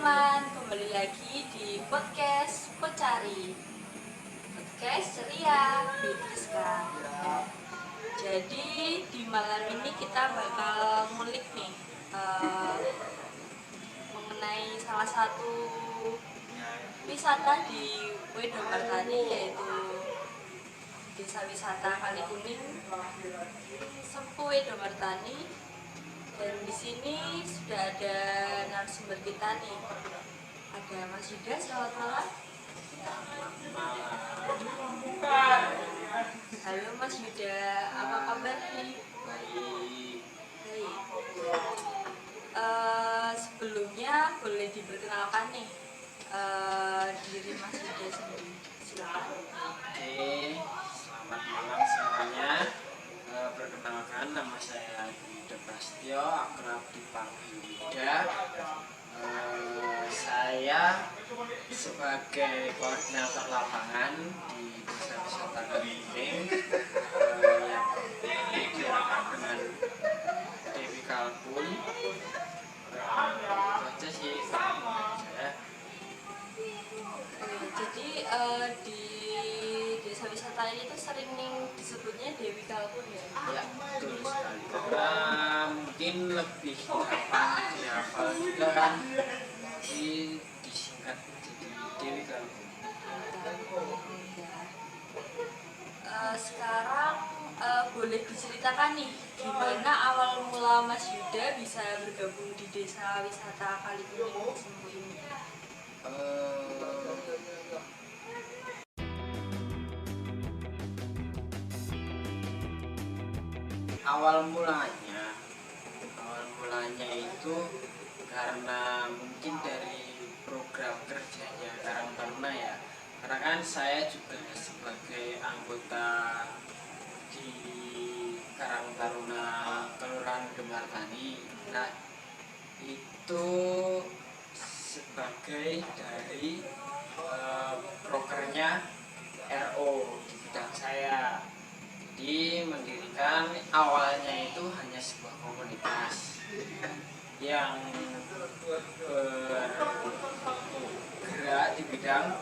teman-teman, kembali lagi di podcast Pecari, podcast ceria Beatriska. Jadi di malam ini kita bakal ngulik nih mengenai salah satu wisata di Wedomartani, yaitu Desa Wisata Kali Kuning, Sempu Wedomartani. Dan di sini sudah ada narasumber kita nih. Ada Mas Yuda, selamat malam. Halo Mas Yuda, apa kabar nih? Baik. Sebelumnya boleh diperkenalkan nih diri Mas Yuda sendiri. Silakan. Oke, selamat malam semuanya. Perkenalkan, nama saya Yuda Prasetyo, akrab dipanggil Yuda. Saya sebagai koordinator lapangan di Desa Wisata Kali Kuning yang digerakkan dengan Dewi Kalkun. Itu aja sih saya. Jadi di desa wisata ini tuh sering disebutnya Dewi Kalkun ya? Ya, betul sekali. Karena mungkin lebih gampang dihafal juga kan, disingkat jadi Dewi Kalkun. Sekarang boleh diceritakan nih gimana awal mula Mas Yuda bisa bergabung di desa wisata Kali Kuning Sempu ini? Awal mulanya itu karena mungkin dari program kerjanya Karang Taruna ya. Karena kan saya juga sebagai anggota di Karang Taruna Kelurahan Wedomartani. Nah, itu sebagai dari prokernya RO di bidang saya. Jadi mendirikan awalnya itu hanya sebuah komunitas yang bergerak di bidang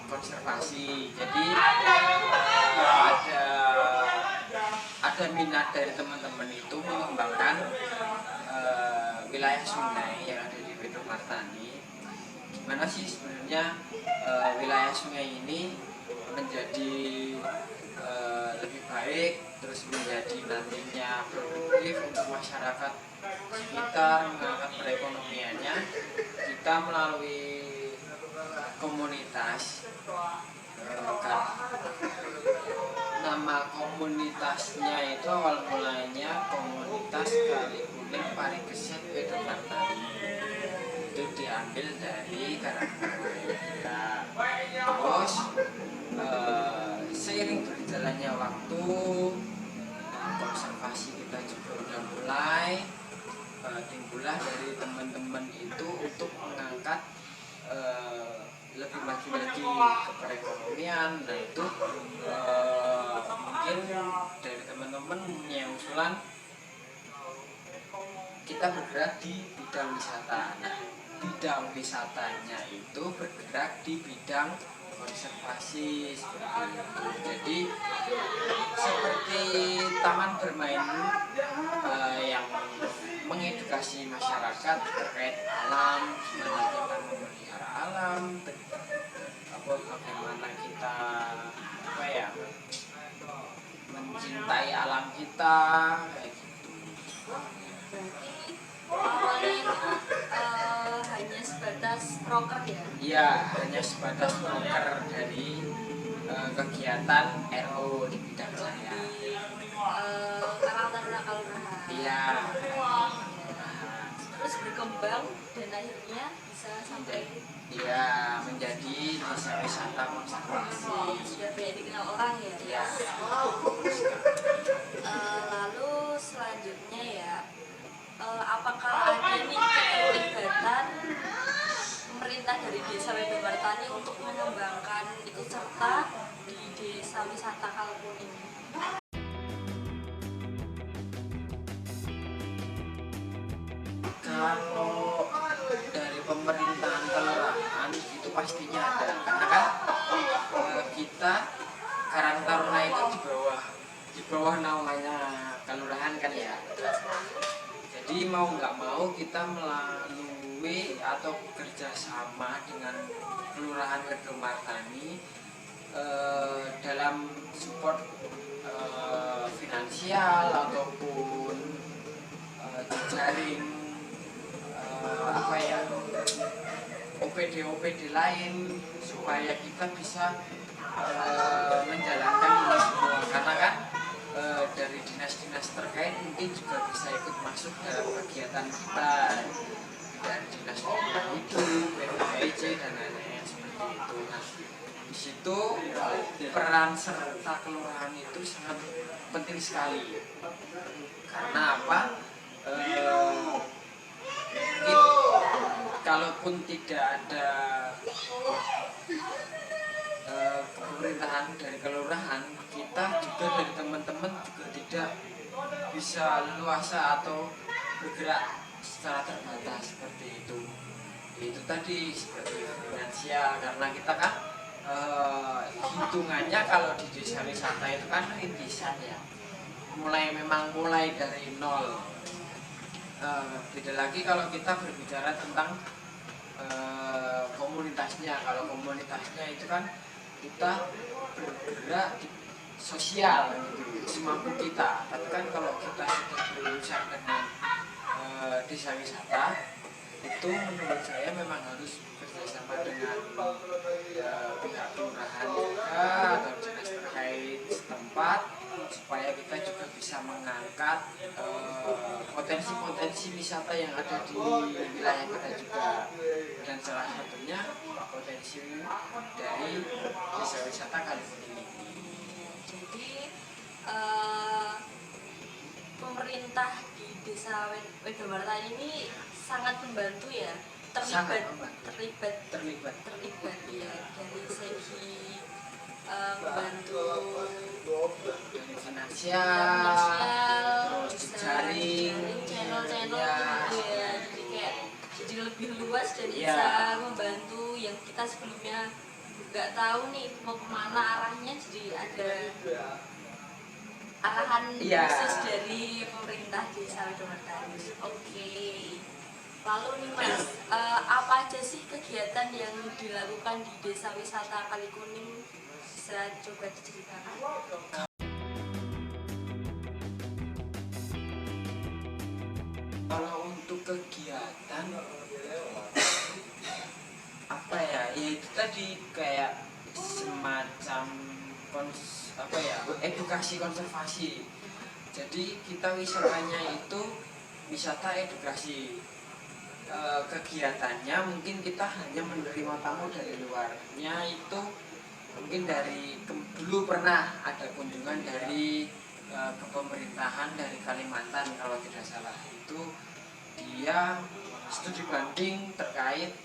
konservasi. Jadi ada minat dari teman-teman itu mengembangkan wilayah sungai yang ada di Wedomartani. Gimana sih sebenarnya wilayah sungai ini menjadi lebih baik, terus menjadi nantinya produktif untuk masyarakat sekitar, mengangkat perekonomiannya. Kita melalui komunitas, nama komunitasnya itu awal mulanya Komunitas Kali Kuning Parikesit Wedomartani. Itu diambil dari Karang. Terus seiring berjalannya waktu, konservasi kita juga udah mulai timbullah dari teman-teman itu untuk mengangkat lebih maju lagi ke perekonomian. Nah itu mungkin dari teman-teman punya usulan kita bergerak di bidang wisata. Nah, bidang wisatanya itu bergerak di bidang konservasi seperti itu. Jadi seperti taman bermain yang mengedukasi masyarakat terkait alam, gimana kita memelihara alam, bagaimana kita mencintai alam kita, kayak gitu. Berarti awalnya itu hanya sebatas proker ya? Iya, hanya sebatas proker dari kegiatan RO di bidang saya. Karang Taruna Kelurahan. Iya. Terus berkembang dan akhirnya bisa sampai Menjadi desa wisata konservasi. sudah banyak dikenal orang ya? Iya. Lalu selanjutnya ya, apakah ada nih keterlibatan pemerintah dari Desa Wedomartani untuk mengembangkan ikut serta di Desa Wisata Kali Kuning? Kalau dari pastinya ada, karena kan kita Karang Taruna itu di bawah naungannya kelurahan kan ya. Jadi mau nggak mau kita melalui atau bekerja sama dengan Kelurahan Regomartani dalam support finansial ataupun jejaring apa ya, OPD lain, supaya kita bisa menjalankan ini semua, karena kan dari dinas-dinas terkait mungkin juga bisa ikut masuk dalam kegiatan kita, dari dinas lingkungan hidup, BPPC dan lain-lain seperti itu. Nah, di situ peran serta kelurahan itu sangat penting sekali, karena apa? Mungkin kalaupun tidak ada pemerintahan dari kelurahan, kita juga dari teman-teman juga tidak bisa leluasa atau bergerak secara terbatas seperti itu. Itu tadi seperti finansial, karena kita kan hitungannya kalau di desa wisata itu kan rintisan ya, mulai dari nol. Beda lagi kalau kita berbicara tentang komunitasnya. Kalau komunitasnya itu kan kita bergerak di sosial gitu, semampu kita. Tapi kan kalau kita sudah berurusan dengan desa wisata, itu menurut saya memang harus bekerjasama dengan pihak kelurahan juga atau dinas terkait setempat, supaya kita juga bisa mengangkat potensi-potensi wisata yang ada di wilayah kita juga, dan salah satunya potensi dari desa wisata Kalikuning ini. Jadi pemerintah di desa Wedomartani ini sangat membantu ya, terlibat ya, dari segi membantu dari finansial, terus jejaring, channel-channel ya, gitu ya, jadi lebih luas dan ya, bisa membantu yang kita sebelumnya nggak tahu nih mau kemana arahnya, jadi ada arahan khusus dari pemerintah desa Wedomartani. Oke. Lalu nih Mas, apa aja sih kegiatan yang dilakukan di desa wisata Kalikuning, bisa coba diceritakan? Kalau untuk kegiatan apa ya, itu tadi kayak semacam edukasi konservasi. Jadi kita wisatanya itu wisata edukasi. Kegiatannya mungkin kita hanya menerima tamu dari luarnya, itu mungkin dulu pernah ada kunjungan dari kepemerintahan dari Kalimantan kalau tidak salah. Itu dia studi banding terkait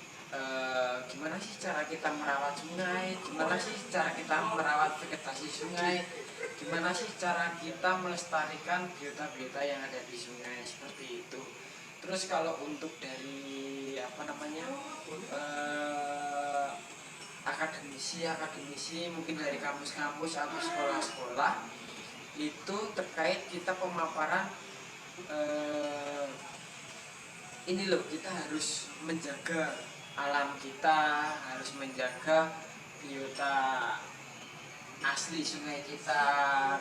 gimana sih cara kita merawat sungai, gimana sih cara kita merawat vegetasi sungai, gimana sih cara kita melestarikan biota-biota yang ada di sungai, seperti itu. Terus kalau untuk dari akademisi mungkin dari kampus-kampus atau sekolah-sekolah, itu terkait kita pemaparan ini loh, kita harus menjaga alam kita, harus menjaga biota asli sungai kita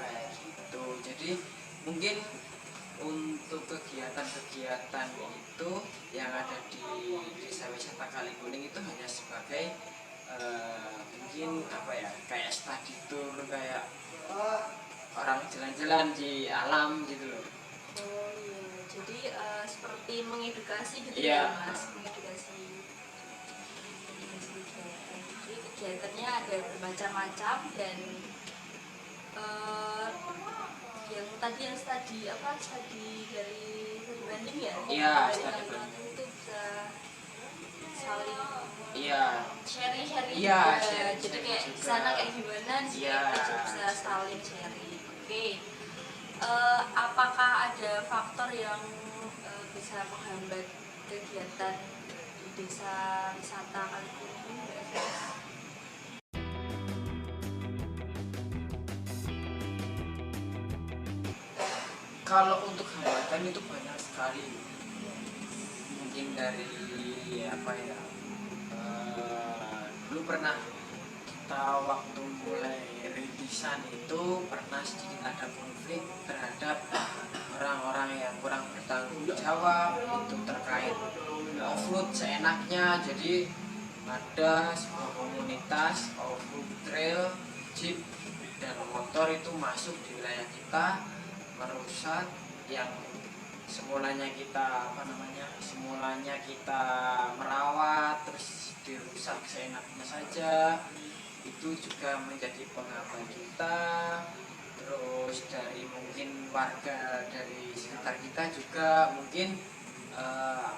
kayak gitu. Jadi mungkin untuk kegiatan-kegiatan itu yang ada di desa wisata Kalikuning itu hanya sebagai mungkin kayak study tour, kayak orang jalan-jalan di alam gitu loh. Oh iya, jadi seperti mengedukasi gitu ya Mas, mengedukasi. Jadi kegiatannya ada bermacam-macam, dan yang tadi studi dari studi banding ya? Iya, studi banding itu bisa saling sharing juga. Jadi kayak di sana kayak gimana, di sini bisa saling sharing. Oke. Apakah ada faktor yang bisa menghambat kegiatan di desa wisata Kalikuning ini, Mbak Eva? Kalau untuk hambatan itu banyak sekali, mungkin dari apa ya, dulu pernah kita waktu mulai rintisan itu pernah sedikit ada konflik terhadap orang-orang yang kurang bertanggung jawab itu terkait off-road seenaknya. Jadi ada sebuah komunitas off-road trail, jeep dan motor itu masuk di wilayah kita, merusak yang semulanya kita merawat terus dirusak seenaknya saja. Itu juga menjadi pengalaman kita. Terus dari mungkin warga dari sekitar kita juga mungkin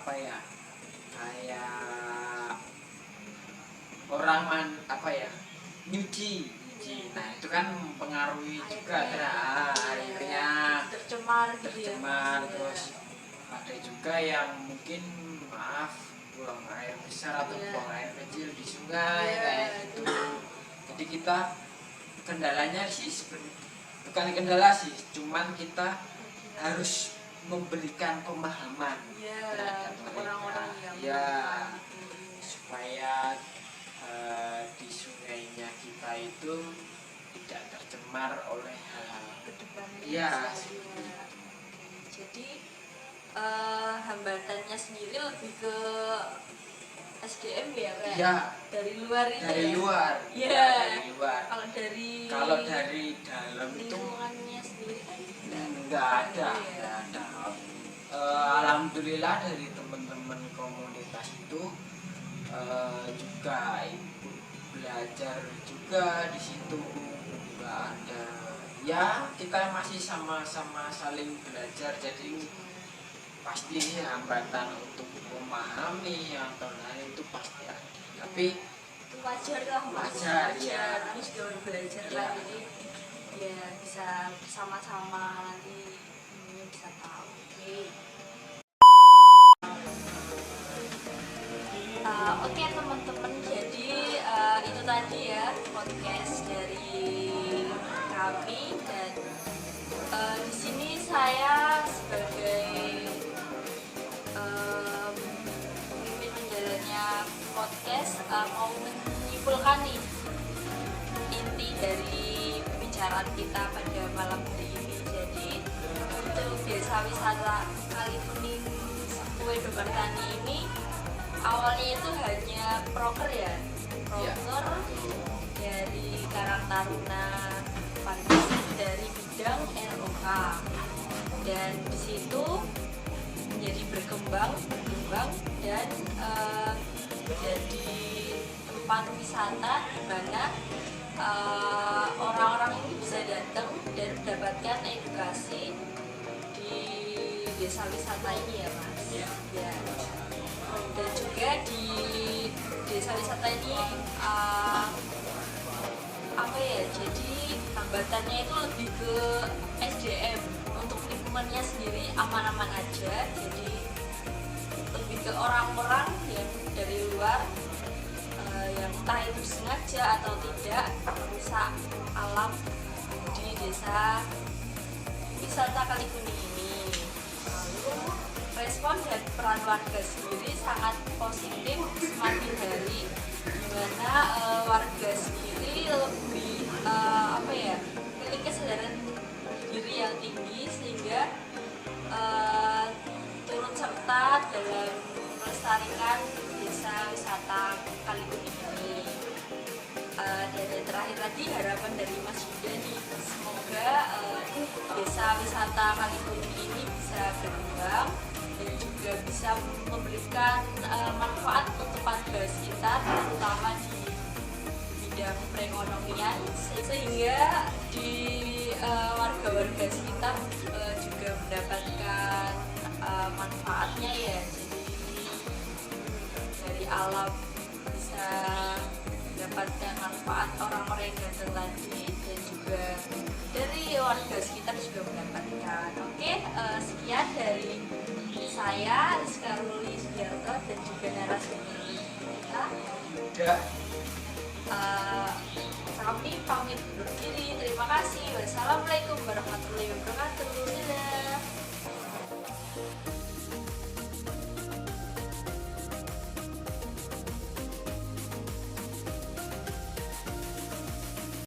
kayak orang nyuci. Nah itu kan mempengaruhi juga airnya tercemar. Terus ada juga yang mungkin buang air besar atau buang air kecil di sungai kayak gitu. Jadi kita kendalanya sih bukan kendala sih, cuman kita harus memberikan pemahaman terhadap orang-orang yang supaya di sungainya kita itu tidak tercemar oleh hal-hal jadi hambatannya sendiri lebih ke SDM ya Kak? Ya, dari luar itu dari luar. Kalau dari dalam itu lingkungannya sendiri kan enggak ada. Alhamdulillah dari teman-teman komunitas itu juga ikut belajar juga di situ. Enggak ada. Ya, kita masih sama-sama saling belajar, jadi pasti hambatan untuk memahami atau lain itu pasti ada. Tapi wajar harus belajar lah, jadi ya bisa sama-sama nanti bisa tahu. Oke teman-teman, jadi itu tadi ya podcast dari kami, dan di sini saya sebagai pemimpin menjalannya podcast mau menyimpulkan nih inti dari pembicaraan kita pada malam hari ini. Jadi untuk desa wisata Kalikuning Sepue Domartani ini awalnya itu hanya proker dari Karang Taruna Pancasila dari bidang ROK, dan di situ menjadi berkembang dan jadi tempat wisata di mana orang-orang ini bisa datang dan mendapatkan edukasi di desa wisata ini ya Mas. Ya. Dan juga di desa wisata ini jadi hambatannya itu lebih ke SDM. Untuk lingkungannya sendiri aman-aman aja, jadi lebih ke orang-orang yang dari luar yang entah itu sengaja atau tidak merusak alam di desa wisata Kalikuning ini. Lalu respon dan peran warga sendiri sangat positif semakin hari, dimana warga sendiri lebih memiliki kesadaran diri yang tinggi, sehingga turut serta dalam melestarikan desa wisata Kalikuning ini. Dan yang terakhir lagi, harapan dari Mas Yuda nih, semoga desa wisata Kalikuning ini bisa berkembang dan juga bisa memberikan manfaat untuk warga sekitar, terutama di bidang perekonomian, sehingga di warga-warga sekitar juga mendapatkan manfaatnya ya. Jadi dari alam bisa mendapatkan manfaat orang-orang yang datang tadi, dan juga dari warga sekitar juga mendapatkan. Oke, sekian dari saya Rizka Ruli Sugiarto dan juga narasumber kita. Udah. Kami pamit undur diri. Terima kasih. Wassalamualaikum warahmatullahi wabarakatuh.